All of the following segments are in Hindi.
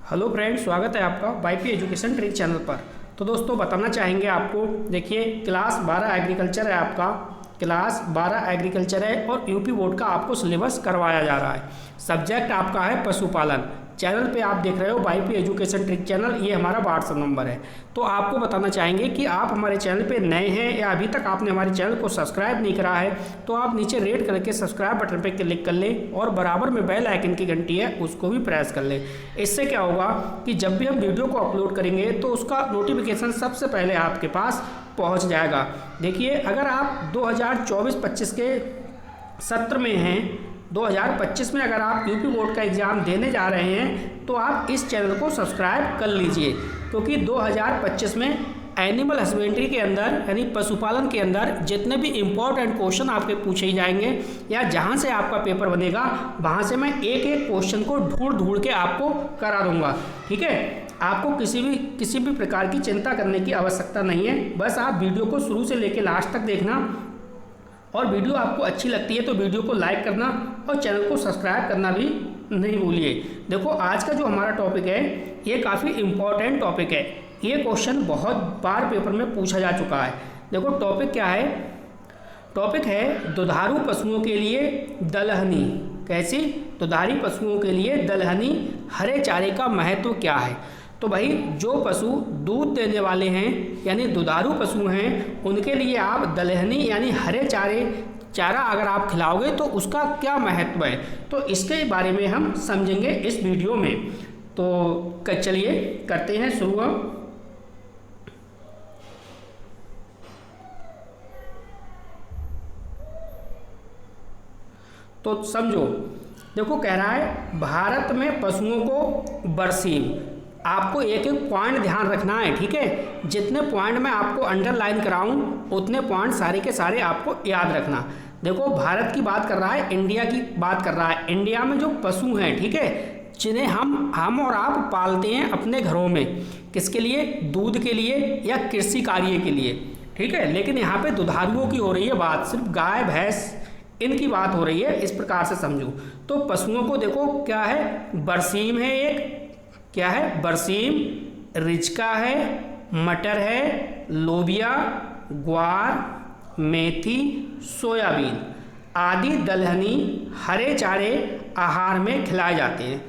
हेलो फ्रेंड्स, स्वागत है आपका वाईपी एजुकेशन ट्रिक चैनल पर। तो दोस्तों बताना चाहेंगे आपको, देखिए क्लास 12 एग्रीकल्चर है, आपका क्लास 12 एग्रीकल्चर है और यूपी बोर्ड का आपको सिलेबस करवाया जा रहा है। सब्जेक्ट आपका है पशुपालन। चैनल पे आप देख रहे हो वाईपी एजुकेशन ट्रिक चैनल, ये हमारा व्हाट्सअप नंबर है। तो आपको बताना चाहेंगे कि आप हमारे चैनल पे नए हैं या अभी तक आपने हमारे चैनल को सब्सक्राइब नहीं करा है, तो आप नीचे रेड कलर के सब्सक्राइब बटन पे क्लिक कर लें और बराबर में बेल आइकन की घंटी है उसको भी प्रेस कर लें। इससे क्या होगा कि जब भी हम वीडियो को अपलोड करेंगे तो उसका नोटिफिकेशन सबसे पहले आपके पास पहुँच जाएगा। देखिए, अगर आप 2024-25 के सत्र में हैं, 2025 में अगर आप यूपी बोर्ड का एग्ज़ाम देने जा रहे हैं तो आप इस चैनल को सब्सक्राइब कर लीजिए, क्योंकि 2025 में एनिमल हस्बेंड्री के अंदर यानी पशुपालन के अंदर जितने भी इम्पोर्टेंट क्वेश्चन आपके पूछे जाएंगे या जहां से आपका पेपर बनेगा वहां से मैं एक एक क्वेश्चन को ढूंढ के आपको करा दूंगा। ठीक है, आपको किसी भी प्रकार की चिंता करने की आवश्यकता नहीं है। बस आप वीडियो को शुरू से लेकर लास्ट तक देखना, और वीडियो आपको अच्छी लगती है तो वीडियो को लाइक करना और चैनल को सब्सक्राइब करना भी नहीं भूलिए। देखो, आज का जो हमारा टॉपिक है ये काफ़ी इम्पोर्टेंट टॉपिक है। ये क्वेश्चन बहुत बार पेपर में पूछा जा चुका है। देखो टॉपिक क्या है, टॉपिक है दुधारू पशुओं के लिए दलहनी। कैसी? दुधारू पशुओं के लिए दलहनी हरे चारे का महत्व क्या है। तो भाई, जो पशु दूध देने वाले हैं यानी दुधारू पशु हैं, उनके लिए आप दलहनी यानी हरे चारा अगर आप खिलाओगे तो उसका क्या महत्व है, तो इसके बारे में हम समझेंगे इस वीडियो में। तो चलिए करते हैं शुरू। हम तो समझो, देखो कह रहा है भारत में पशुओं को बरसीम। आपको एक एक पॉइंट ध्यान रखना है, ठीक है। जितने पॉइंट मैं आपको अंडरलाइन कराऊं उतने पॉइंट सारे के सारे आपको याद रखना। देखो, भारत की बात कर रहा है, इंडिया की बात कर रहा है। इंडिया में जो पशु हैं, ठीक है, जिन्हें हम और आप पालते हैं अपने घरों में, किसके लिए? दूध के लिए या कृषि कार्य के लिए, ठीक है। लेकिन यहाँ पे दुधारुओं की हो रही है बात, सिर्फ गाय भैंस इनकी बात हो रही है, इस प्रकार से समझो। तो पशुओं को देखो क्या है, बरसीम है, एक क्या है, बरसीम, रिचका है, मटर है, लोबिया, ग्वार, मेथी, सोयाबीन आदि दलहनी हरे चारे आहार में खिलाए जाते हैं।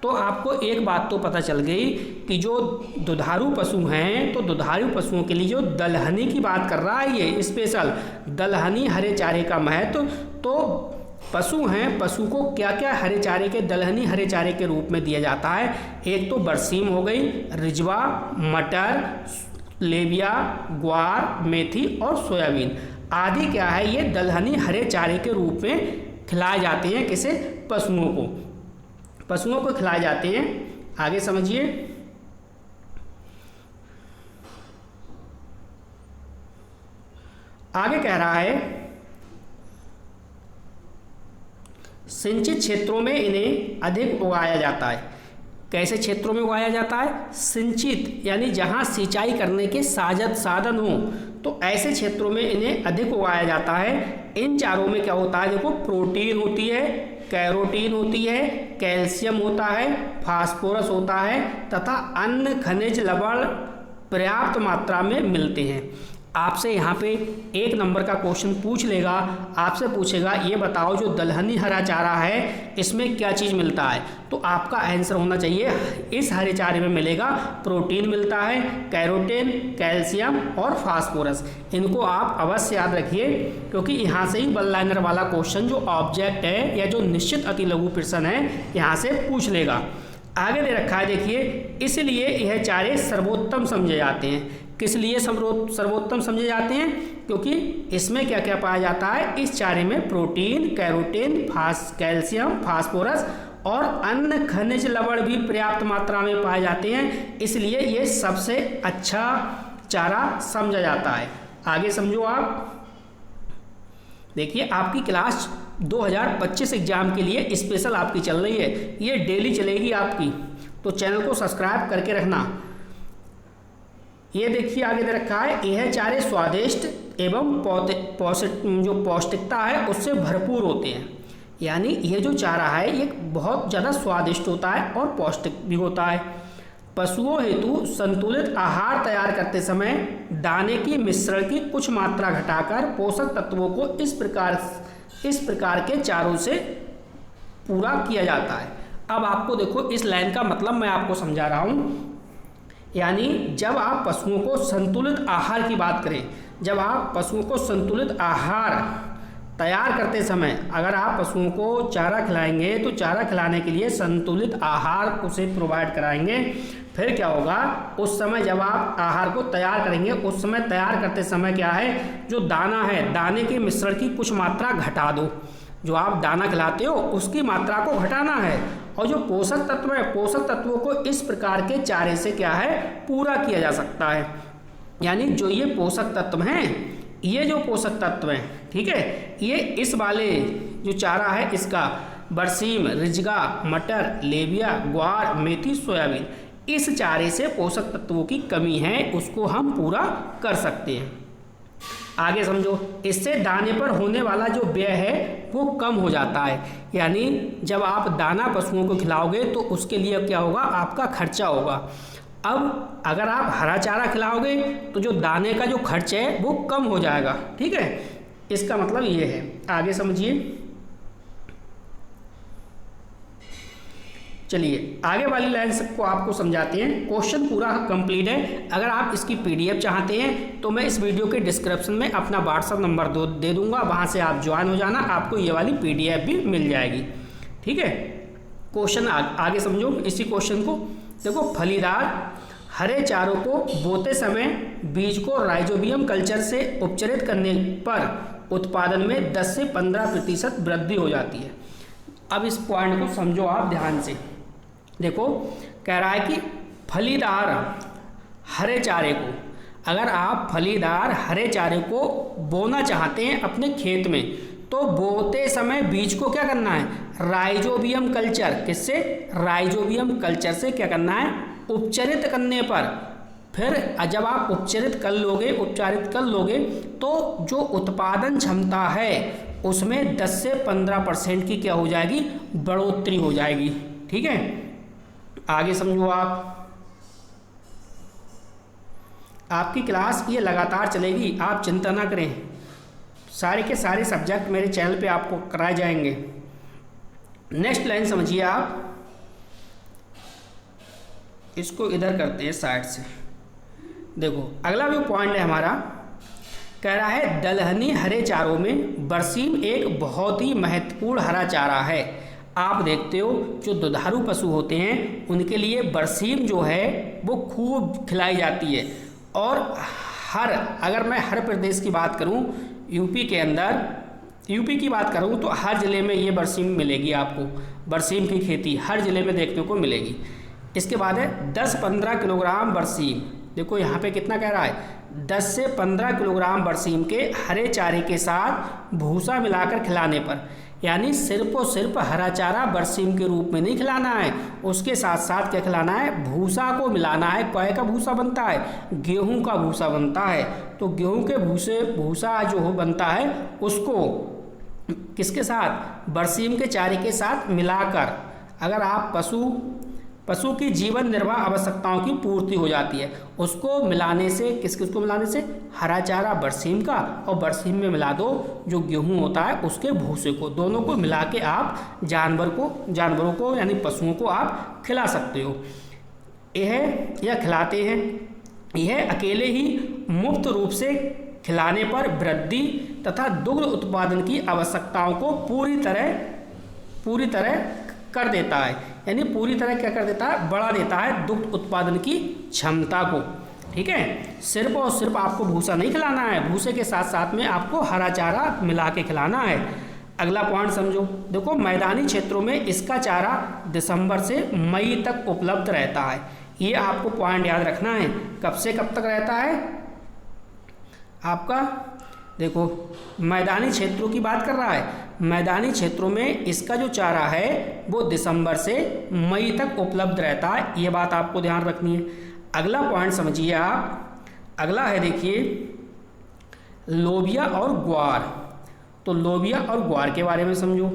तो आपको एक बात तो पता चल गई कि जो दुधारू पशु हैं, तो दुधारू पशुओं के लिए जो दलहनी की बात कर रहा है ये स्पेशल दलहनी हरे चारे का महत्व। तो पशु हैं, पशु को क्या क्या हरे चारे के, दलहनी हरे चारे के रूप में दिया जाता है। एक तो बरसीम हो गई, रिजवा, मटर, लेबिया, ग्वार, मेथी और सोयाबीन आदि क्या है, ये दलहनी हरे चारे के रूप में खिलाए जाते हैं। किसे? पशुओं को खिलाए जाते हैं। आगे समझिए, आगे कह रहा है सिंचित क्षेत्रों में इन्हें अधिक उगाया जाता है। कैसे क्षेत्रों में उगाया जाता है? सिंचित यानी जहां सिंचाई करने के साधन हो, तो ऐसे क्षेत्रों में इन्हें अधिक उगाया जाता है। इन चारों में क्या होता है? देखो, प्रोटीन होती है, कैरोटीन होती है, कैल्शियम होता है, फास्फोरस होता है तथा अन्य खनिज लवण पर्याप्त मात्रा में मिलते हैं। आपसे यहाँ पे एक नंबर का क्वेश्चन पूछ लेगा, आपसे पूछेगा ये बताओ जो दलहनी हरा चारा है इसमें क्या चीज़ मिलता है, तो आपका आंसर होना चाहिए इस हरे चारे में मिलेगा प्रोटीन मिलता है, कैरोटीन, कैल्शियम और फास्फोरस। इनको आप अवश्य याद रखिए, क्योंकि यहाँ से ही वन लाइनर वाला क्वेश्चन जो ऑब्जेक्ट है या जो निश्चित अति लघु प्रश्न है यहाँ से पूछ लेगा। आगे दे रखा है, देखिए, इसलिए यह चारे सर्वोत्तम समझे जाते हैं। किस लिए सर्वोत्तम समझे जाते हैं? क्योंकि इसमें क्या क्या पाया जाता है, इस चारे में प्रोटीन, कैरोटीन, कैल्शियम, फास्फोरस और अन्य खनिज लवण भी पर्याप्त मात्रा में पाए जाते हैं, इसलिए ये सबसे अच्छा चारा समझा जाता है। आगे समझो आप। देखिए, आपकी क्लास 2025 एग्जाम के लिए स्पेशल आपकी चल रही है, ये डेली चलेगी आपकी, तो चैनल को सब्सक्राइब करके रखना। ये देखिए आगे दे रखा है, यह चारे स्वादिष्ट एवं जो पौष्टिकता है उससे भरपूर होते हैं। यानी ये जो चारा है ये बहुत ज़्यादा स्वादिष्ट होता है और पौष्टिक भी होता है। पशुओं हेतु संतुलित आहार तैयार करते समय दाने की मिश्रण की कुछ मात्रा घटाकर पोषक तत्वों को इस प्रकार के चारों से पूरा किया जाता है। अब आपको देखो इस लाइन का मतलब मैं आपको समझा रहा हूँ। यानी जब आप पशुओं को संतुलित आहार की बात करें, जब आप पशुओं को संतुलित आहार तैयार करते समय अगर आप पशुओं को चारा खिलाएंगे तो चारा खिलाने के लिए संतुलित आहार उसे प्रोवाइड कराएंगे। फिर क्या होगा, उस समय जब आप आहार को तैयार करेंगे उस समय तैयार करते समय क्या है, जो दाना है दाने के मिश्रण की कुछ मात्रा घटा दो। जो आप दाना खिलाते हो उसकी मात्रा को घटाना है और जो पोषक तत्व है पोषक तत्वों को इस प्रकार के चारे से क्या है पूरा किया जा सकता है। यानी जो ये पोषक तत्व हैं, ये जो पोषक तत्व हैं, ठीक है, ये इस वाले जो चारा है इसका बरसीम, रिजगा, मटर, लेबिया, ग्वार, मेथी, सोयाबीन, इस चारे से पोषक तत्वों की कमी है उसको हम पूरा कर सकते हैं। आगे समझो, इससे दाने पर होने वाला जो व्यय है वो कम हो जाता है। यानी जब आप दाना पशुओं को खिलाओगे तो उसके लिए क्या होगा, आपका खर्चा होगा। अब अगर आप हरा चारा खिलाओगे तो जो दाने का जो खर्च है वो कम हो जाएगा। ठीक है, इसका मतलब ये है। आगे समझिए, चलिए आगे वाली लाइन को आपको समझाते हैं। क्वेश्चन पूरा कंप्लीट है। अगर आप इसकी पीडीएफ चाहते हैं तो मैं इस वीडियो के डिस्क्रिप्शन में अपना व्हाट्सअप नंबर दे दूंगा, वहां से आप ज्वाइन हो जाना, आपको ये वाली पीडीएफ भी मिल जाएगी। ठीक है, क्वेश्चन आगे समझो इसी क्वेश्चन को। देखो, फलीदार हरे चारों को बोते समय बीज को राइजोबियम कल्चर से उपचरित करने पर उत्पादन में 10 से 15% वृद्धि हो जाती है। अब इस पॉइंट को समझो आप ध्यान से। देखो, कह रहा है कि फलीदार हरे चारे को, अगर आप फलीदार हरे चारे को बोना चाहते हैं अपने खेत में तो बोते समय बीज को क्या करना है, राइजोबियम कल्चर, किससे, राइजोबियम कल्चर से क्या करना है, उपचरित करने पर। फिर जब आप उपचरित कर लोगे तो जो उत्पादन क्षमता है उसमें 10 से 15% की क्या हो जाएगी, बढ़ोतरी हो जाएगी। ठीक है, आगे समझो आप। आपकी क्लास ये लगातार चलेगी, आप चिंता ना करें, सारे के सारे सब्जेक्ट मेरे चैनल पे आपको कराए जाएंगे। नेक्स्ट लाइन समझिए आप, इसको इधर करते हैं साइड से। देखो, अगला जो पॉइंट है हमारा, कह रहा है दलहनी हरे चारों में बरसीम एक बहुत ही महत्वपूर्ण हरा चारा है। आप देखते हो जो दुधारू पशु होते हैं उनके लिए बरसीम जो है वो खूब खिलाई जाती है। और अगर मैं हर प्रदेश की बात करूं, यूपी की बात करूं तो हर ज़िले में ये बरसीम मिलेगी आपको। बरसीम की खेती हर ज़िले में देखने को मिलेगी। इसके बाद है 10-15 किलोग्राम बरसीम। देखो यहाँ पे कितना कह रहा है, 10 से 15 किलोग्राम बरसीम के हरे चारे के साथ भूसा मिलाकर खिलाने पर। यानी सिर्फ और सिर्फ हरा चारा बरसीम के रूप में नहीं खिलाना है, उसके साथ साथ क्या खिलाना है, भूसा को मिलाना है। क्या का भूसा बनता है, गेहूं का भूसा बनता है। तो गेहूं के भूसा जो बनता है उसको किसके साथ, बरसीम के चारे के साथ मिलाकर अगर आप पशु की जीवन निर्वाह आवश्यकताओं की पूर्ति हो जाती है। उसको मिलाने से किसको मिलाने से, हरा चारा बरसीम का, और बरसीम में मिला दो जो गेहूं होता है उसके भूसे को, दोनों को मिला के आप जानवरों को यानी पशुओं को आप खिला सकते हो। यह खिलाते हैं। यह अकेले ही मुक्त रूप से खिलाने पर वृद्धि तथा दुग्ध उत्पादन की आवश्यकताओं को पूरी तरह कर देता है। यानी पूरी तरह क्या कर देता है, बढ़ा देता है दुग्ध उत्पादन की क्षमता को। ठीक है, सिर्फ और सिर्फ आपको भूसा नहीं खिलाना है, भूसे के साथ साथ में आपको हरा चारा मिला के खिलाना है। अगला पॉइंट समझो। देखो, मैदानी क्षेत्रों में इसका चारा दिसंबर से मई तक उपलब्ध रहता है। ये आपको पॉइंट याद रखना है। कब से कब तक रहता है आपका, देखो मैदानी क्षेत्रों की बात कर रहा है। मैदानी क्षेत्रों में इसका जो चारा है वो दिसंबर से मई तक उपलब्ध रहता है, ये बात आपको ध्यान रखनी है। अगला पॉइंट समझिए आप। अगला है, देखिए, लोबिया और ग्वार। तो लोबिया और ग्वार के बारे में समझो।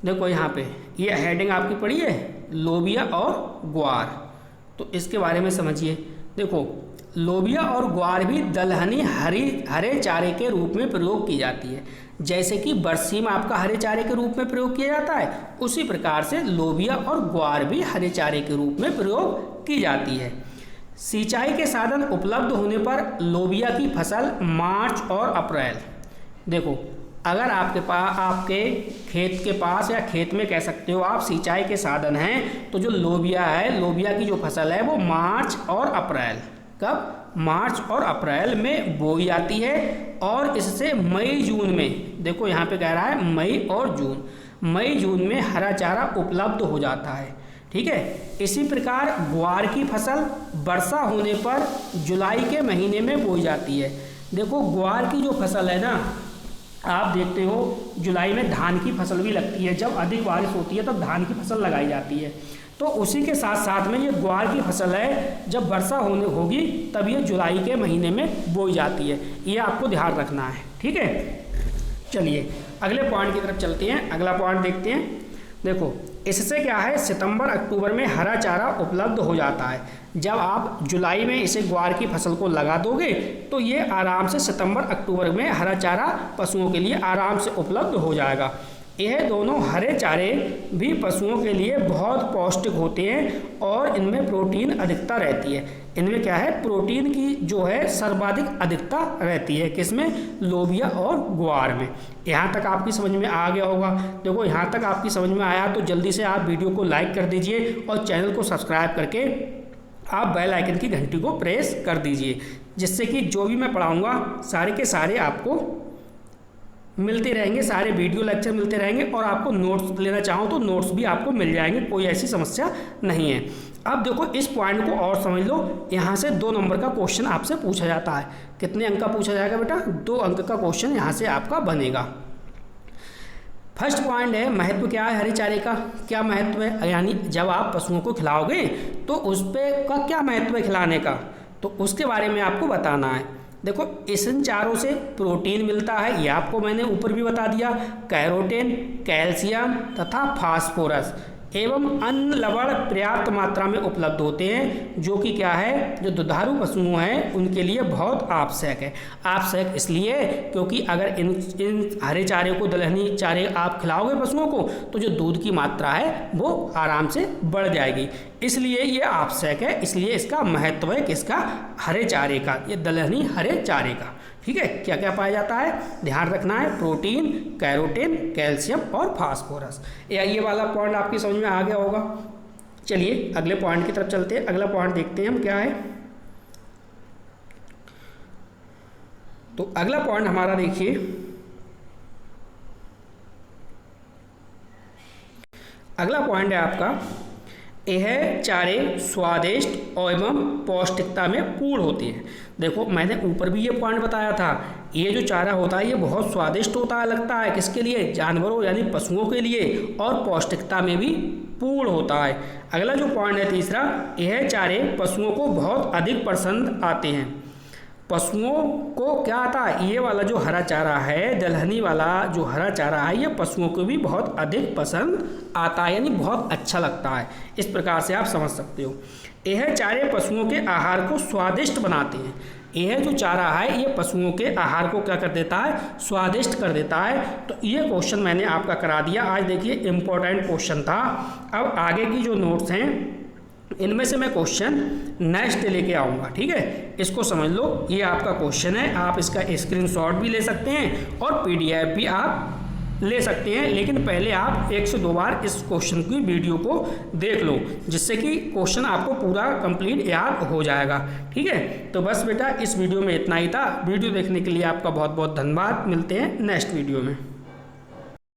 देखो यहाँ पे ये हेडिंग आपकी पड़ी है लोबिया और ग्वार, तो इसके बारे में समझिए। देखो लोबिया और ग्वार भी दलहनी हरे चारे के रूप में प्रयोग की जाती है। जैसे कि बरसीम आपका हरे चारे के रूप में प्रयोग किया जाता है, उसी प्रकार से लोबिया और ग्वार भी हरे चारे के रूप में प्रयोग की जाती है। सिंचाई के साधन उपलब्ध होने पर लोबिया की फसल मार्च और अप्रैल, देखो अगर आपके खेत के पास या खेत में कह सकते हो आप सिंचाई के साधन हैं, तो जो लोबिया है, लोबिया की जो फसल है वो मार्च और अप्रैल, कब? मार्च और अप्रैल में बोई जाती है और इससे मई जून में, देखो यहाँ पे कह रहा है मई और जून, मई जून में हरा चारा उपलब्ध हो जाता है। ठीक है। इसी प्रकार ग्वार की फसल वर्षा होने पर जुलाई के महीने में बोई जाती है। देखो ग्वार की जो फसल है ना, आप देखते हो जुलाई में धान की फसल भी लगती है, जब अधिक बारिश होती है तब धान की फसल लगाई जाती है। तो उसी के साथ साथ में ये ग्वार की फसल है, जब वर्षा होगी तब ये जुलाई के महीने में बोई जाती है, ये आपको ध्यान रखना है। ठीक है, चलिए अगले पॉइंट की तरफ चलते हैं। अगला पॉइंट देखते हैं। देखो इससे क्या है, सितंबर अक्टूबर में हरा चारा उपलब्ध हो जाता है। जब आप जुलाई में इसे ग्वार की फसल को लगा दोगे तो ये आराम से सितंबर अक्टूबर में हरा चारा पशुओं के लिए आराम से उपलब्ध हो जाएगा। यह दोनों हरे चारे भी पशुओं के लिए बहुत पौष्टिक होते हैं और इनमें प्रोटीन अधिकता रहती है। इनमें क्या है, प्रोटीन की जो है सर्वाधिक अधिकता रहती है, किसमें? लोबिया और ग्वार में। यहाँ तक आपकी समझ में आ गया होगा। देखो यहाँ तक आपकी समझ में आया तो जल्दी से आप वीडियो को लाइक कर दीजिए और चैनल को सब्सक्राइब करके आप बेल आइकन की घंटी को प्रेस कर दीजिए, जिससे कि जो भी मैं पढ़ाऊँगा सारे के सारे आपको मिलते रहेंगे, सारे वीडियो लेक्चर मिलते रहेंगे और आपको नोट्स लेना चाहो तो नोट्स भी आपको मिल जाएंगे, कोई ऐसी समस्या नहीं है। अब देखो इस पॉइंट को और समझ लो। यहाँ से 2 नंबर का क्वेश्चन आपसे पूछा जाता है। कितने अंक का पूछा जाएगा बेटा? 2 अंक का क्वेश्चन यहाँ से आपका बनेगा। फर्स्ट पॉइंट है, महत्व क्या है हरे चारे का? क्या महत्व है, यानी जब आप पशुओं को खिलाओगे तो उस पर का क्या महत्व है खिलाने का, तो उसके बारे में आपको बताना है। देखो इन चारों से प्रोटीन मिलता है, ये आपको मैंने ऊपर भी बता दिया। कैरोटीन, कैल्शियम तथा फास्फोरस एवं अन्य लवण पर्याप्त मात्रा में उपलब्ध होते हैं, जो कि क्या है, जो दुधारू पशुओं हैं उनके लिए बहुत आवश्यक है। आवश्यक इसलिए क्योंकि अगर इन हरे चारे को, दलहनी चारे आप खिलाओगे पशुओं को तो जो दूध की मात्रा है वो आराम से बढ़ जाएगी, इसलिए ये आवश्यक है। इसलिए इसका महत्व है किसका? हरे चारे का, ये दलहनी हरे चारे का। ठीक है, क्या क्या पाया जाता है, ध्यान रखना है। प्रोटीन, कैरोटीन, कैल्शियम और फास्फोरस। ये वाला पॉइंट आपकी समझ में आ गया होगा। चलिए अगले पॉइंट की तरफ चलते हैं। अगला पॉइंट देखते हैं हम क्या है। तो अगला पॉइंट हमारा देखिए, अगला पॉइंट है आपका, यह चारे स्वादिष्ट एवं पौष्टिकता में पूर्ण होते हैं। देखो मैंने ऊपर भी ये पॉइंट बताया था, ये जो चारा होता है ये बहुत स्वादिष्ट होता है, लगता है किसके लिए? जानवरों यानी पशुओं के लिए, और पौष्टिकता में भी पूर्ण होता है। अगला जो पॉइंट है तीसरा, यह चारे पशुओं को बहुत अधिक पसंद आते हैं। पशुओं को क्या आता है, ये वाला जो हरा चारा है, दलहनी वाला जो हरा चारा है, ये पशुओं को भी बहुत अधिक पसंद आता है, यानी बहुत अच्छा लगता है। इस प्रकार से आप समझ सकते हो। यह चारे पशुओं के आहार को स्वादिष्ट बनाते हैं। यह जो चारा है ये पशुओं के आहार को क्या कर देता है? स्वादिष्ट कर देता है। तो ये क्वेश्चन मैंने आपका करा दिया आज। देखिए इम्पोर्टेंट क्वेश्चन था। अब आगे की जो नोट्स हैं इनमें से मैं क्वेश्चन नेक्स्ट लेके आऊँगा। ठीक है, इसको समझ लो, ये आपका क्वेश्चन है। आप इसका स्क्रीनशॉट भी ले सकते हैं और PDF भी आप ले सकते हैं, लेकिन पहले आप 1 से 2 बार इस क्वेश्चन की वीडियो को देख लो, जिससे कि क्वेश्चन आपको पूरा कंप्लीट याद हो जाएगा। ठीक है, तो बस बेटा इस वीडियो में इतना ही था। वीडियो देखने के लिए आपका बहुत बहुत धन्यवाद। मिलते हैं नेक्स्ट वीडियो में।